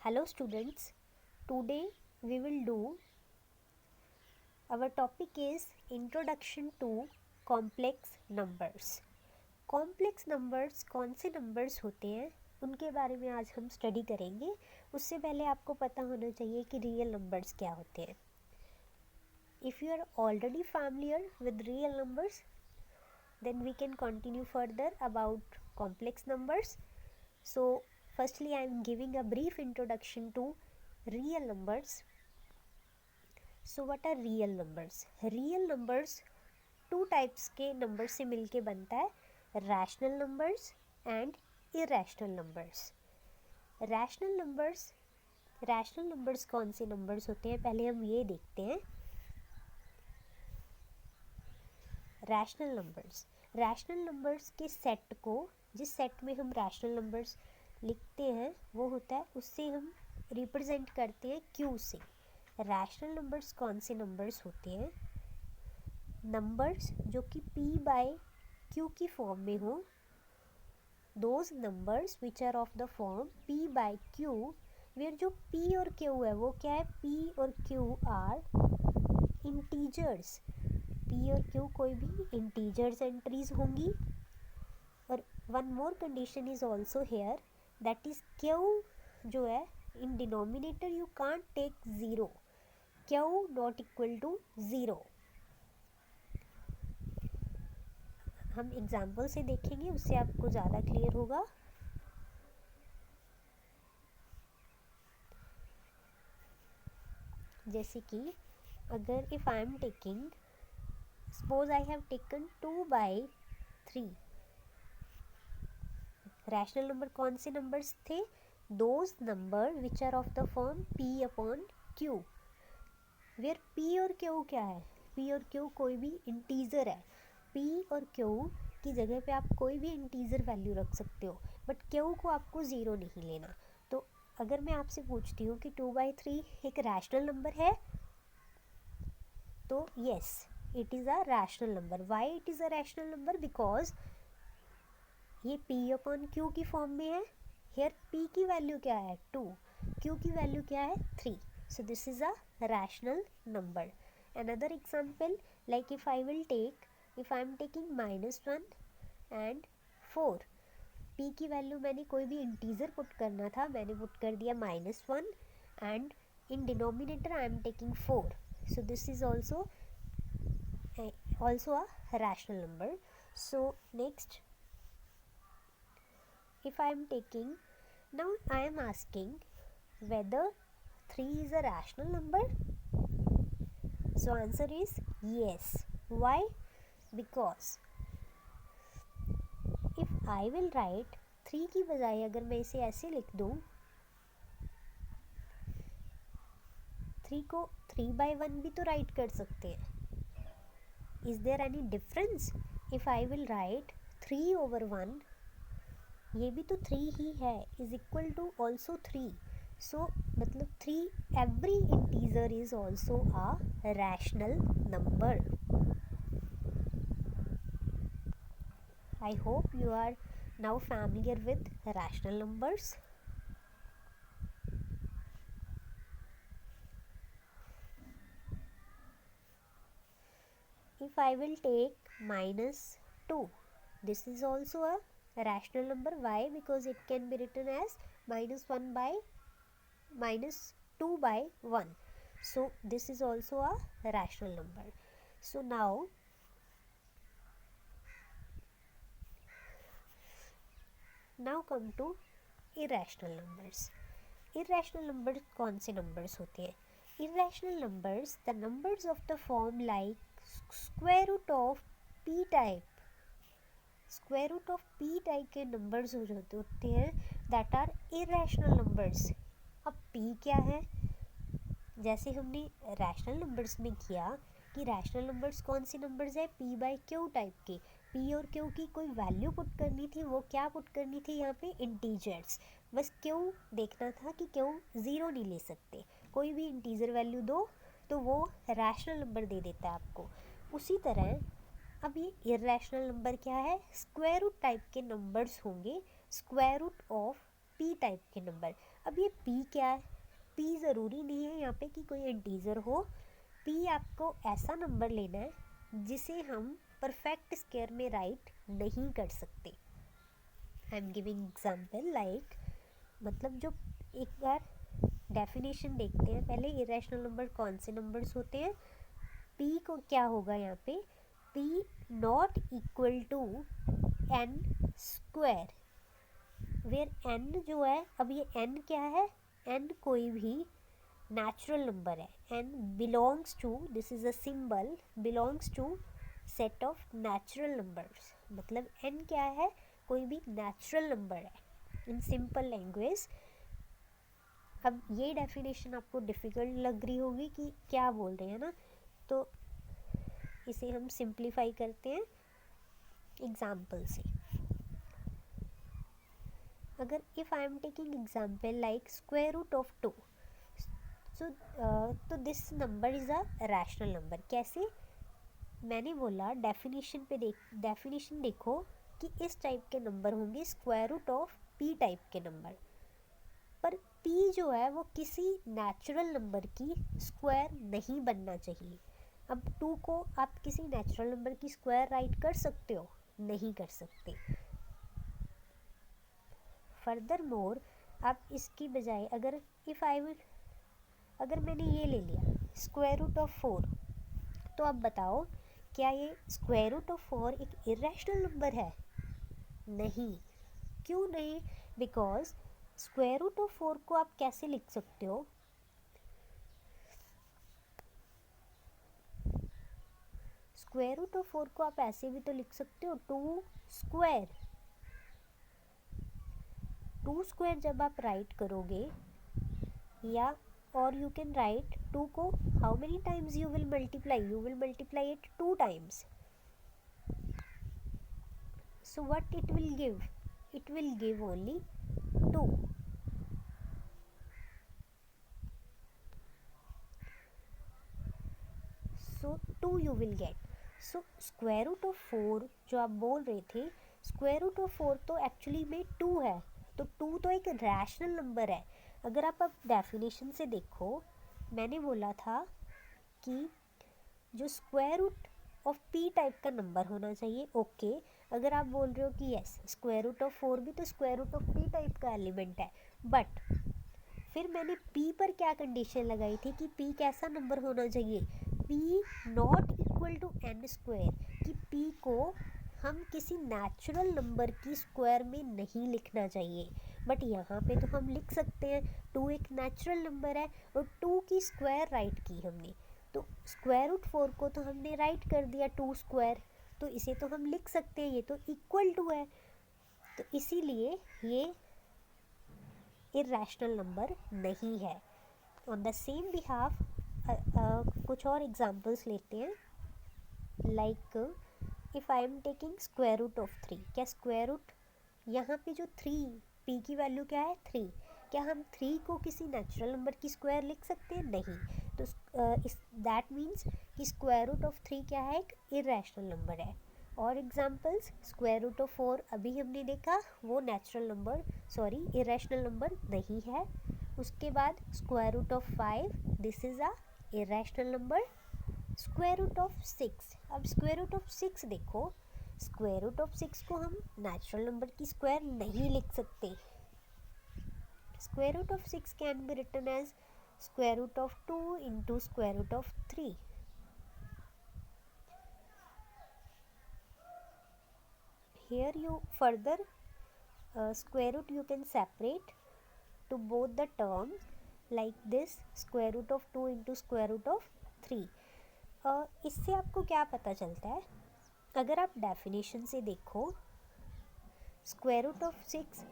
Hello students, today we will do, our topic is Introduction to Complex Numbers. Complex numbers कौन से numbers होते हैं उनके बारे में आज हम स्टडी करेंगे. उससे पहले आपको पता होना चाहिए कि रियल नंबर्स क्या होते हैं. If you are already familiar with real numbers, then we can continue further about complex numbers. So firstly I am giving a brief introduction to real numbers. So what are real numbers? Real numbers two types के numbers से मिलके बनता है, rational numbers and irrational numbers. rational numbers कौन से numbers होते हैं पहले हम ये देखते हैं. rational numbers के set को, जिस set में हम rational numbers लिखते हैं वो होता है, उससे हम represent करते हैं Q से. रैशनल नंबर्स कौन से नंबर्स होते हैं? नंबर्स जो कि P बाय Q की फॉर्म में हो. Those numbers which are of the form P by Q, where जो P और Q है वो क्या है? P और Q आर इंटीजर्स. P और Q कोई भी इंटीजर्स एंट्रीज होंगी. और one more condition is also here, that is Q जो है in denominator you can't take zero. Q not equal to zero. हम एग्जाम्पल से देखेंगे, उससे आपको ज़्यादा क्लियर होगा. जैसे कि अगर if I am taking, suppose I have taken 2/3. Rational number कौन से नंबर्स थे? Those number which are of the form P upon Q, where P और Q क्या है? P और Q कोई भी इंटीजर है. P और Q की जगह पे आप कोई भी इंटीजर वैल्यू रख सकते हो, बट Q को आपको ज़ीरो नहीं लेना. तो अगर मैं आपसे पूछती हूँ कि 2/3 एक रैशनल नंबर है, तो yes it is a rational number. Why it is a rational number? Because ये P अपॉन Q की फॉर्म में है. हेयर P की वैल्यू क्या है? 2. Q की वैल्यू क्या है? 3. So this is a rational number. Another example, like if I am taking -1 and 4. P की वैल्यू मैंने कोई भी इंटीजर पुट करना था, मैंने पुट कर दिया -1 and in denominator I am taking 4. So this is also a rational number. So next, if I am taking, now I am asking whether 3 is a rational number. So answer is yes. Why? Because if I will write 3 की बजाय अगर मैं इसे ऐसे लिख दूँ, 3 को 3/1 भी तो राइट कर सकते हैं. Is there any difference? If I will write 3/1, ये भी तो 3 ही है, is equal to also 3. So मतलब 3, every integer is also a rational number. I hope you are now familiar with rational numbers. If I will take -2, this is also a rational number. Why? Because it can be written as -2/1. So this is also a rational number. So now come to irrational numbers. Irrational numbers कौन से numbers होते हैं? Irrational numbers, the numbers of the form like square root of p type. Square root of p type के numbers हो जाते होते हैं, that are irrational numbers. अब p क्या है? जैसे हमने रैशनल नंबर्स में किया कि रैशनल नंबर्स कौन से नंबर्स है? P बाय Q टाइप के. P और Q की कोई वैल्यू पुट करनी थी, वो क्या पुट करनी थी यहाँ पे? इंटीजर्स. बस Q देखना था कि Q ज़ीरो नहीं ले सकते, कोई भी इंटीजर वैल्यू दो तो वो रैशनल नंबर दे देता है आपको. उसी तरह अब ये इर्रेशनल नंबर क्या है? स्क्वायर रूट टाइप के नंबर्स होंगे. Square root of p type के नंबर। अब ये p क्या है? p ज़रूरी नहीं है यहाँ पे कि कोई इंटीजर हो। p आपको ऐसा नंबर लेना है जिसे हम परफेक्ट स्क्वायर में राइट नहीं कर सकते। I am giving example like, मतलब जो एक बार डेफिनेशन देखते हैं पहले, इरेशनल नंबर कौन से नंबर्स होते हैं। p को क्या होगा यहाँ पे, p not equal to n square, where n जो है, अब ये n क्या है, n कोई भी नेचुरल नंबर है, n belongs to, this is a symbol, belongs to set of natural numbers, मतलब n क्या है, कोई भी नेचुरल नंबर है इन सिंपल लैंग्वेज। अब ये डेफिनेशन आपको डिफ़िकल्ट लग रही होगी कि क्या बोल रहे हैं ना, तो इसे हम सिंप्लीफाई करते हैं एग्जाम्पल से। अगर if I am taking example like square root of 2, तो this number is a rational number. कैसे? मैंने बोला डेफिनेशन पे डेफिनेशन देखो कि इस टाइप के नंबर होंगे square root of p type के नंबर, पर p जो है वो किसी नेचुरल नंबर की स्क्वायर नहीं बनना चाहिए। अब 2 को आप किसी नेचुरल नंबर की स्क्वायर राइट कर सकते हो? नहीं कर सकते। फर्दर मोर, आप इसकी बजाय अगर मैंने ये ले लिया स्क्वायर रूट ऑफ 4, तो आप बताओ क्या ये स्क्वायर रूट ऑफ 4 एक इरेशनल नंबर है? नहीं। क्यों नहीं? बिकॉज स्क्वायर रूट ऑफ 4 को आप कैसे लिख सकते हो, स्क्वायर रूट ऑफ 4 को आप ऐसे भी तो लिख सकते हो 2 स्क्वायर। 2 स्क्वायर जब आप राइट करोगे, या और यू कैन राइट 2 को how many times you will multiply it 2 times. So what it will give? It will give only 2. So 2 you will get. So square root of 4 जो आप बोल रहे थे, square root of 4 तो actually में 2 है, तो 2 तो एक रैशनल नंबर है। अगर आप अब डेफिनेशन से देखो, मैंने बोला था कि जो square root of p type का नंबर होना चाहिए। ओके, अगर आप बोल रहे हो कि यस स्क्वायर रूट ऑफ 4 भी तो square root of p type का एलिमेंट है, बट फिर मैंने p पर क्या कंडीशन लगाई थी कि p कैसा नंबर होना चाहिए, p not equal to n square, कि p को हम किसी नेचुरल नंबर की स्क्वायर में नहीं लिखना चाहिए। बट यहाँ पे तो हम लिख सकते हैं, 2 एक नेचुरल नंबर है और 2 की स्क्वायर राइट की हमने, तो स्क्वायर रूट 4 को तो हमने राइट कर दिया 2 स्क्वायर, तो इसे तो हम लिख सकते हैं, ये तो इक्वल टू है, तो इसीलिए ये इरेशनल नंबर नहीं है। ऑन द सेम बिहाफ कुछ और एग्जांपल्स लेते हैं, like if I am taking square root of 3, क्या स्क्वायर रूट यहाँ पे जो 3 p की वैल्यू क्या है 3, क्या हम 3 को किसी नेचुरल नंबर की स्क्वायर लिख सकते हैं? नहीं। तो दैट मीन्स कि स्क्वायर रूट ऑफ 3 क्या है, एक इरेशनल नंबर है। और एग्जांपल्स, स्क्वायर रूट ऑफ 4 अभी हमने देखा वो natural number, sorry irrational number नहीं है। उसके बाद square root of 5, this is a irrational number. Square root of 6, अब स्क्वायर रूट ऑफ 6 देखो, स्क्वायर रूट ऑफ 6 को हम नेचुरल नंबर की स्क्वायर नहीं लिख सकते। Square root of 6 can be written as square root of 2 into square root of 3. Here you further square root you can separate to both the terms like this, square root of 2 into square root of 3. इससे आपको क्या पता चलता है, अगर आप definition से देखो, स्क्वायर रूट ऑफ 6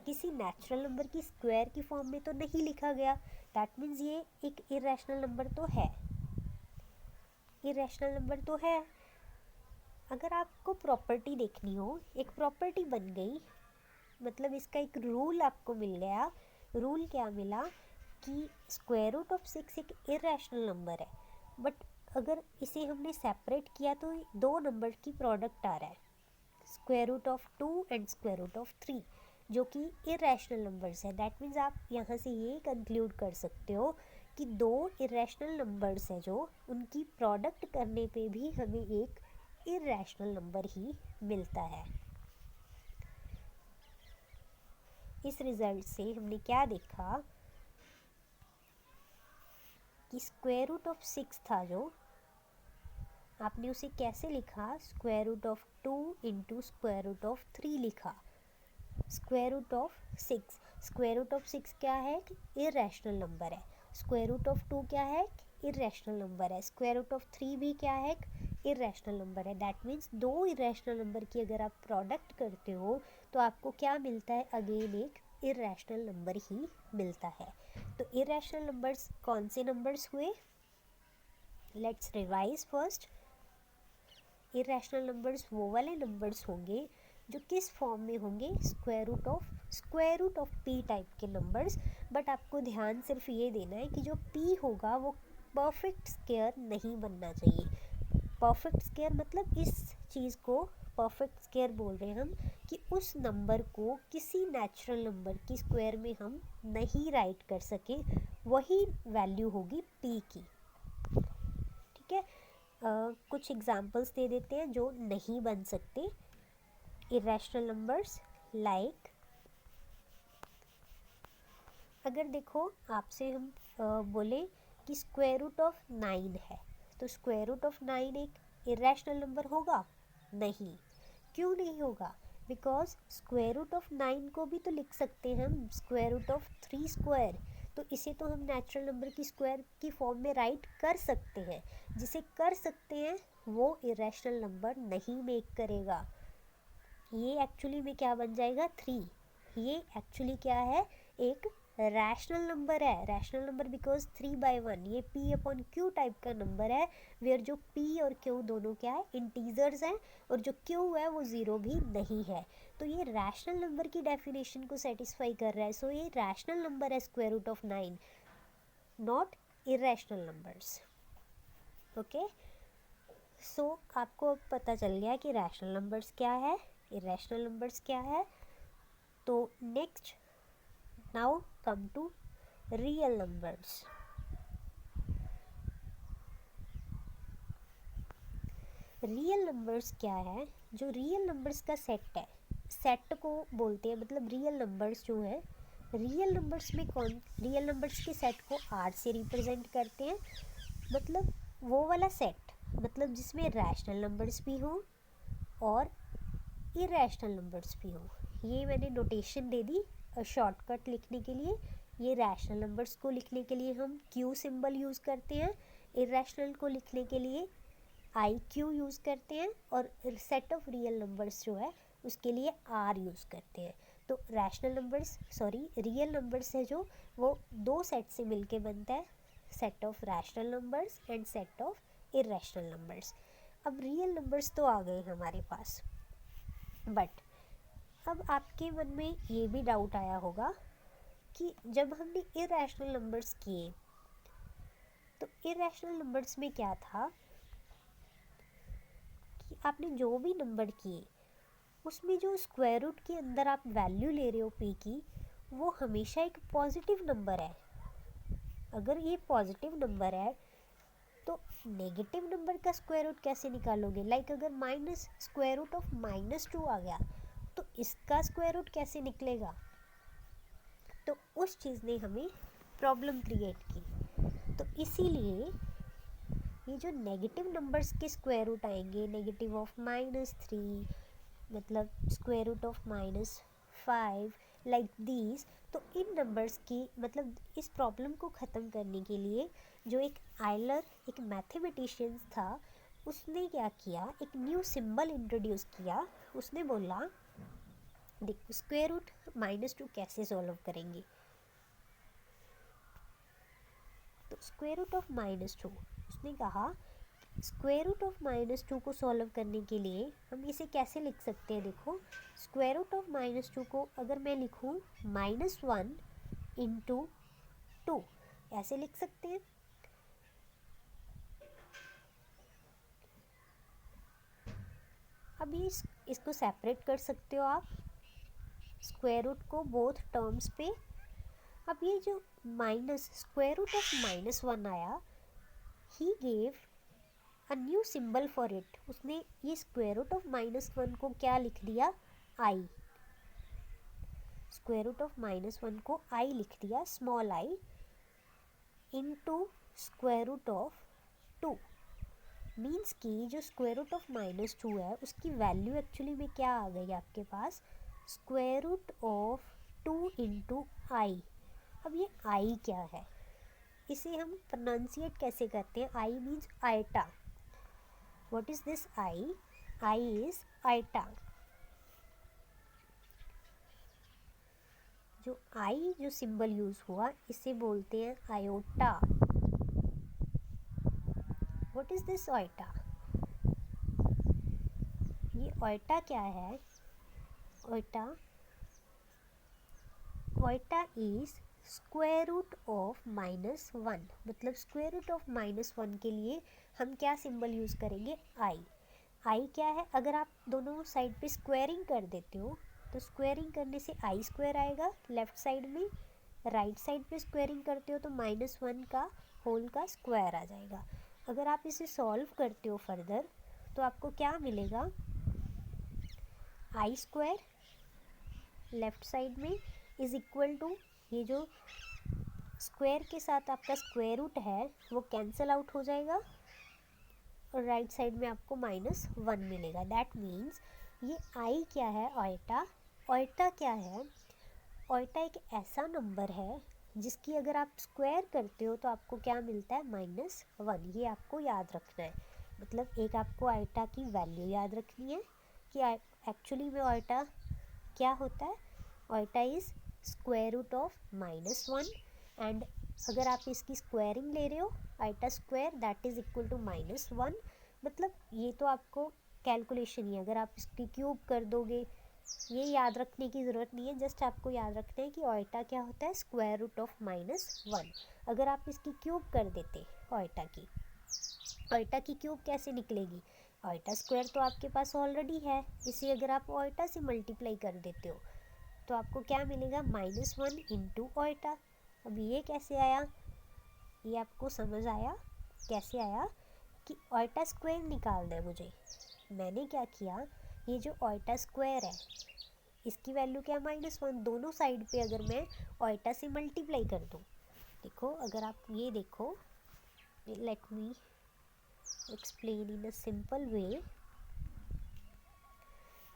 किसी नेचुरल नंबर की स्क्वायर की फॉर्म में तो नहीं लिखा गया, दैट मीन्स ये एक इरेशनल नंबर तो है, इरेशनल नंबर तो है। अगर आपको प्रॉपर्टी देखनी हो, एक प्रॉपर्टी बन गई, मतलब इसका एक रूल आपको मिल गया। रूल क्या मिला कि स्क्वायर रूट ऑफ 6 एक इरेशनल नंबर है, बट अगर इसे हमने सेपरेट किया तो 2 नंबर की प्रोडक्ट आ रहा है, square root of 2 and square root of 3। जो कि इरेशनल नंबर्स है। दैट मीन्स आप यहाँ से ये कंक्लूड कर सकते हो कि दो इरेशनल नंबर्स है जो उनकी प्रोडक्ट करने पे भी हमें एक इरेशनल नंबर ही मिलता है। इस रिजल्ट से हमने क्या देखा कि स्क्वायर रूट ऑफ 6 था जो, आपने उसे कैसे लिखा, square root of 2 into square root of 3 लिखा। Square root of 6, square root of 6 क्या है, इरेशनल नंबर है। स्क्वायर रूट ऑफ 2 क्या है, इरेशनल नंबर है। स्क्वायर रूट ऑफ 3 भी क्या है, इरेशनल नंबर है। दैट मीन्स दो इरेशनल नंबर की अगर आप प्रोडक्ट करते हो तो आपको क्या मिलता है, अगेन एक इरेशनल नंबर ही मिलता है। तो इरेशनल नंबर्स कौन से नंबर्स हुए, let's revise first. Irrational numbers वो वाले नंबर्स होंगे जो किस फॉर्म में होंगे, square root of P type के नंबर्स। बट आपको ध्यान सिर्फ ये देना है कि जो पी होगा वो परफेक्ट स्क्वायर नहीं बनना चाहिए। परफेक्ट स्क्वायर मतलब इस चीज़ को परफेक्ट स्क्वायर बोल रहे हैं हम कि उस नंबर को किसी नेचुरल नंबर की स्क्वायर में हम नहीं राइट कर सके, वही वैल्यू होगी पी की। ठीक है, कुछ एग्जाम्पल्स दे देते हैं जो नहीं बन सकते इरेशनल नंबर्स। लाइक अगर देखो आपसे हम बोले कि स्क्वायर रूट ऑफ 9 है, तो स्क्वायर रूट ऑफ 9 एक इरेशनल नंबर होगा, नहीं। क्यों नहीं होगा, बिकॉज स्क्वायर रूट ऑफ 9 को भी तो लिख सकते हैं हम स्क्वायर रूट ऑफ 3 स्क्वायर। तो इसे तो हम नेचुरल नंबर की स्क्वायर की फॉर्म में राइट कर सकते हैं। जिसे कर सकते हैं वो इरेशनल नंबर नहीं मेक करेगा। ये एक्चुअली में क्या बन जाएगा, 3। ये एक्चुअली क्या है, एक रैशनल नंबर है। रैशनल नंबर बिकॉज 3/1, ये p अपॉन q टाइप का नंबर है, वेयर जो p और q दोनों क्या है, इंटीजर्स हैं, और जो q है वो 0 भी नहीं है। तो ये रैशनल नंबर की डेफिनेशन को सेटिस्फाई कर रहा है। सो ये रैशनल नंबर है square root of 9, not irrational numbers. Okay, so आपको अब पता चल गया कि रैशनल नंबर्स क्या है, इरेशनल नंबर्स क्या है। तो next now come to real numbers. Real numbers क्या है, जो रियल नंबर्स का सेट है, सेट को बोलते हैं, मतलब रियल नंबर्स जो है, रियल नंबर्स में कौन, रियल नंबर्स के सेट को r से रिप्रेजेंट करते हैं। मतलब वो वाला सेट, मतलब जिसमें रैशनल नंबर्स भी हों और इरेशनल नंबर्स भी हो। ये मैंने नोटेशन दे दी शॉर्टकट लिखने के लिए। ये रैशनल नंबर्स को लिखने के लिए हम क्यू सिंबल यूज़ करते हैं, इरेशनल को लिखने के लिए आई क्यू यूज़ करते हैं, और सेट ऑफ रियल नंबर्स जो है उसके लिए आर यूज़ करते हैं। तो rational numbers, sorry real numbers है जो, वो दो सेट से मिलके बनता है, set of rational numbers and set of irrational numbers. अब रियल नंबर्स तो आ गए हमारे पास, बट अब आपके मन में ये भी डाउट आया होगा कि जब हमने इरेशनल नंबर्स किए तो इरेशनल नंबर्स में क्या था कि आपने जो भी नंबर किए उसमें जो स्क्वायर रूट के अंदर आप वैल्यू ले रहे हो p की, वो हमेशा एक पॉजिटिव नंबर है। अगर ये पॉजिटिव नंबर है तो नेगेटिव नंबर का स्क्वायर रूट कैसे निकालोगे। लाइक अगर माइनस स्क्वायर रूट ऑफ -2 आ गया तो इसका स्क्वायर रूट कैसे निकलेगा। तो उस चीज़ ने हमें प्रॉब्लम क्रिएट की। तो इसीलिए ये जो नेगेटिव नंबर्स के स्क्वायर रूट आएंगे, नेगेटिव ऑफ -3, मतलब square root of -5, like these, तो इन नंबर्स की, मतलब इस प्रॉब्लम को ख़त्म करने के लिए जो एक आयलर, एक मैथमेटिशियन था, उसने क्या किया, एक न्यू सिंबल इंट्रोड्यूस किया। उसने बोला देखो स्क्वायर रूट -2 कैसे सॉल्व करेंगे। तो स्क्वायर रूट ऑफ -2, उसने कहा स्क्वायर रूट ऑफ -2 को सॉल्व करने के लिए हम इसे कैसे लिख सकते हैं। देखो स्क्वायर रूट ऑफ -2 को अगर मैं लिखूं -1 इंटू 2, ऐसे लिख सकते हैं। अब इसको सेपरेट कर सकते हो आप। स्क्वायर रूट को बोथ टर्म्स पे। अब ये जो माइनस स्क्वायर रूट ऑफ -1 आया, he gave a new symbol for it. उसने ये स्क्वायर रूट ऑफ -1 को क्या लिख दिया, आई। स्क्वायर रूट ऑफ -1 को आई लिख दिया, small i, into square root of 2। Means कि जो स्क्वायर रूट ऑफ -2 है उसकी वैल्यू एक्चुअली में क्या आ गई आपके पास, स्क्वायर रूट ऑफ 2 इंटू आई। अब ये आई क्या है, इसे हम प्रोनाउंसिएट कैसे करते हैं, i means iota. What is this i, i is iota. जो आई जो सिंबल यूज हुआ इसे बोलते हैं iota. What is this iota, ये आयटा क्या है, iota, iota is square root of -1। मतलब स्क्वायर रूट ऑफ -1 के लिए हम क्या सिंबल यूज़ करेंगे, आई। आई क्या है, अगर आप दोनों साइड पे स्क्वायरिंग कर देते हो तो स्क्वायरिंग करने से आई स्क्वायर आएगा लेफ्ट साइड में, राइट साइड पे स्क्वायरिंग करते हो तो -1 का होल का स्क्वायर आ जाएगा। अगर आप इसे सॉल्व करते हो फर्दर तो आपको क्या मिलेगा, आई स्क्वायर लेफ्ट साइड में इज इक्वल टू, ये जो स्क्वायर के साथ आपका स्क्वायर रूट है वो कैंसिल आउट हो जाएगा और राइट साइड में आपको -1 मिलेगा। दैट मीन्स ये आई क्या है, आयटा। आयटा क्या है, आयटा एक ऐसा नंबर है जिसकी अगर आप स्क्वायर करते हो तो आपको क्या मिलता है, -1। ये आपको याद रखना है। मतलब एक आपको आयटा की वैल्यू याद रखनी है कि एक्चुअली में आयटा क्या होता है, iota is square root of -1 and अगर आप इसकी स्क्वायरिंग ले रहे हो iota square that is equal to -1। मतलब ये तो आपको कैलकुलेशन ही है, अगर आप इसकी क्यूब कर दोगे ये याद रखने की ज़रूरत नहीं है, जस्ट आपको याद रखना है कि आयटा क्या होता है, स्क्वायर रूट ऑफ -1। अगर आप इसकी क्यूब कर देते आयटा की क्यूब कैसे निकलेगी, आयटा स्क्वायर तो आपके पास ऑलरेडी है, इसे अगर आप आयटा से मल्टीप्लाई कर देते हो तो आपको क्या मिलेगा, -1 इंटू आयटा। अब ये कैसे आया, ये आपको समझ आया कैसे आया कि आयटा स्क्वायर निकालना है मुझे। मैंने क्या किया, ये जो आयटा स्क्वायर है इसकी वैल्यू क्या, -1। दोनों साइड पे अगर मैं आयटा से मल्टीप्लाई कर दूँ, देखो अगर आप ये देखो, let me explain in a simple way.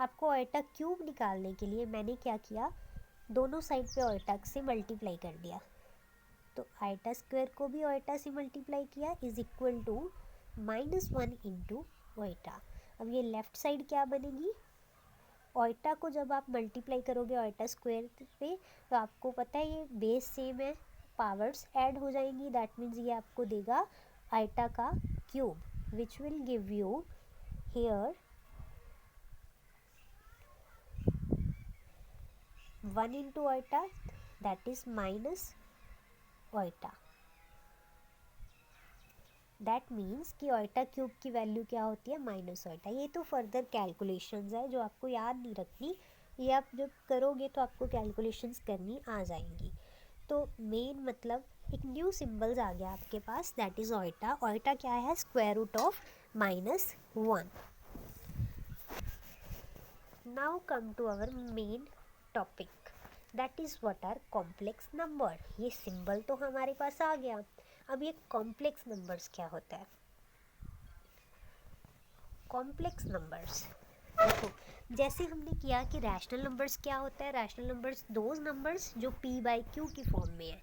आपको आयटा क्यूब निकालने के लिए मैंने क्या किया, दोनों साइड पे आयटा से मल्टीप्लाई कर दिया, तो आयटा स्क्वायर को भी आयटा से मल्टीप्लाई किया is equal to -1 into iota. अब ये लेफ्ट साइड क्या बनेगी, आयटा को जब आप मल्टीप्लाई करोगे आयटा स्क्वायर पे तो आपको पता है ये बेस सेम है, पावर्स ऐड हो जाएंगी, दैट मीन्स ये आपको देगा आयटा का cube which will give you here 1 into eta that is minus eta. That means कि आयटा क्यूब की वैल्यू क्या होती है, माइनस आयटा। ये तो फर्दर कैलकुलेशंस है जो आपको याद नहीं रखनी, ये आप जब करोगे तो आपको कैलकुलेशंस करनी आ जाएंगी। तो मेन मतलब एक न्यू सिंबल्स आ गया आपके पास, दैट इज आयटा। आयटा क्या है, square root of -1। Now come to our main topic, that is what are complex number. ये सिंबल तो हमारे पास आ गया, अब ये कॉम्प्लेक्स नंबर्स क्या होता है। कॉम्प्लेक्स नंबर्स देखो, जैसे हमने किया कि रैशनल नंबर्स क्या होता है, रैशनल नंबर्स दोज नंबर्स जो p/q की फॉर्म में है।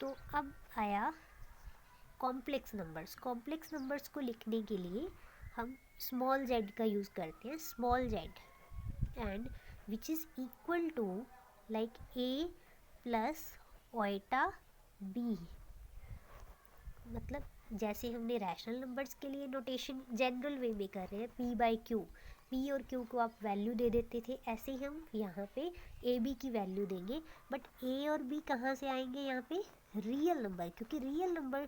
तो अब आया कॉम्प्लेक्स नंबर्स। कॉम्प्लेक्स नंबर्स को लिखने के लिए हम स्मॉल z का यूज़ करते हैं, small z, and which is equal to like a plus iota b। मतलब जैसे हमने रैशनल नंबर्स के लिए नोटेशन जनरल वे में कर रहे हैं, p/q, p और q को आप वैल्यू दे देते थे, ऐसे ही हम यहाँ पे a b की वैल्यू देंगे। बट a और b कहाँ से आएंगे यहाँ पे, रियल नंबर, क्योंकि रियल नंबर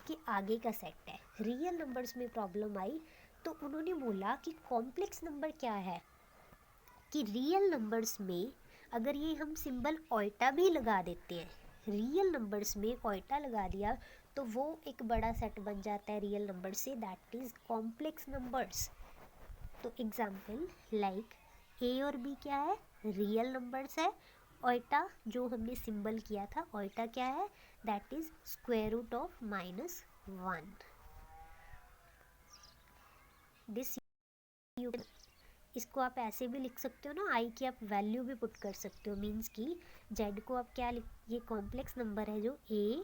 के आगे का सेट है। रियल नंबर्स में प्रॉब्लम आई तो उन्होंने बोला कि कॉम्प्लेक्स नंबर क्या है, कि रियल नंबर्स में अगर ये हम सिंबल ओइटा भी लगा देते हैं, रियल नंबर्स में ओइटा लगा दिया तो वो एक बड़ा सेट बन जाता है रियल नंबर से, दैट इज़ कॉम्प्लेक्स नंबर्स। तो एग्जाम्पल लाइक ए और बी क्या है, रियल नंबर्स है। ओइटा जो हमने सिंबल किया था, ओइटा क्या है, that is square root of -1। This इसको आप ऐसे भी लिख सकते हो ना, आई की आप वैल्यू भी पुट कर सकते हो, मीन्स कि जेड को आप क्या ये कॉम्प्लेक्स नंबर है जो ए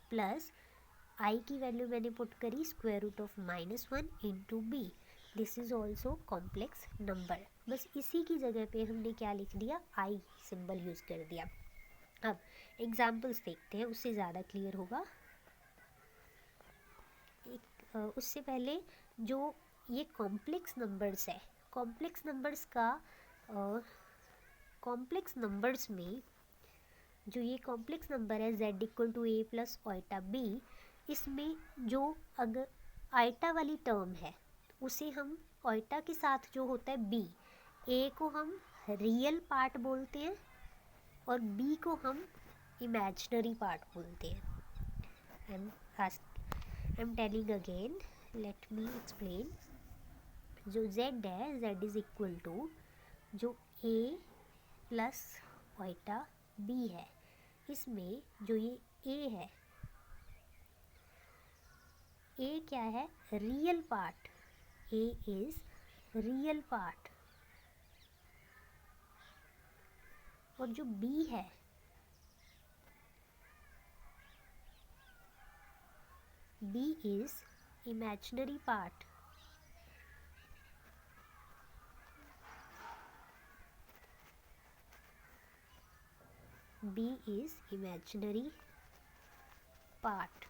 प्लस आई की वैल्यू मैंने पुट करी स्क्वायर रूट ऑफ -1 इंटू बी, this is also complex number. बस इसी की जगह पे हमने क्या लिख दिया, आई सिंबल यूज़ कर दिया। अब एग्जाम्पल्स देखते हैं, उससे ज़्यादा क्लियर होगा। उससे पहले जो ये कॉम्प्लेक्स नंबर्स है, कॉम्प्लेक्स नंबर्स का कॉम्प्लेक्स नंबर्स में जो ये कॉम्प्लेक्स नंबर है z equal to a plus iota b, इसमें जो अगर आइटा वाली टर्म है उसे हम ओइटा के साथ जो होता है बी, ए को हम रियल पार्ट बोलते हैं और बी को हम इमेजिनरी पार्ट बोलते हैं। I am telling again, let me explain. जो z है, z इज इक्वल टू जो a प्लस ओइटा b है, इसमें जो ये a है, a क्या है, real part, a is real part, और जो b है b is imaginary part. b is imaginary part।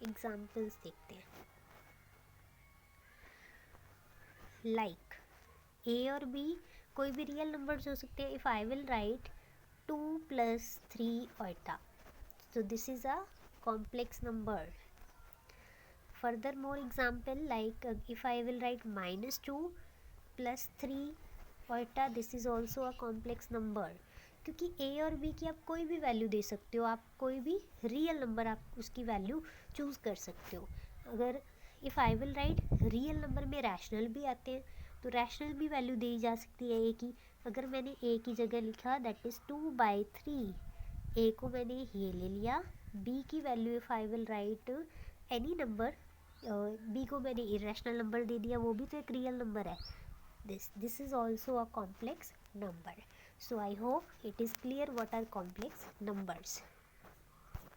Examples देखते हैं, लाइक a और b कोई भी रियल नंबर्स हो सकते हैं। If I will write 2 + 3 Oita, so this is a complex number। Furthermore example like if I will write -2 + 3 Oita, this is also a complex number, क्योंकि a और b की आप कोई भी वैल्यू दे सकते हो, आप कोई भी रियल नंबर आप उसकी वैल्यू चूज़ कर सकते हो। अगर if I will write real number में रैशनल भी आते हैं, तो रैशनल भी वैल्यू दी जा सकती है a की। अगर मैंने a की जगह लिखा दैट इज़ 2/3, a को मैंने ये ले लिया, b की value if I will write any number, b को मैंने इरेशनल नंबर दे दिया, वो भी तो एक रियल नंबर है। This is also a complex number. So I hope it is clear what are complex numbers.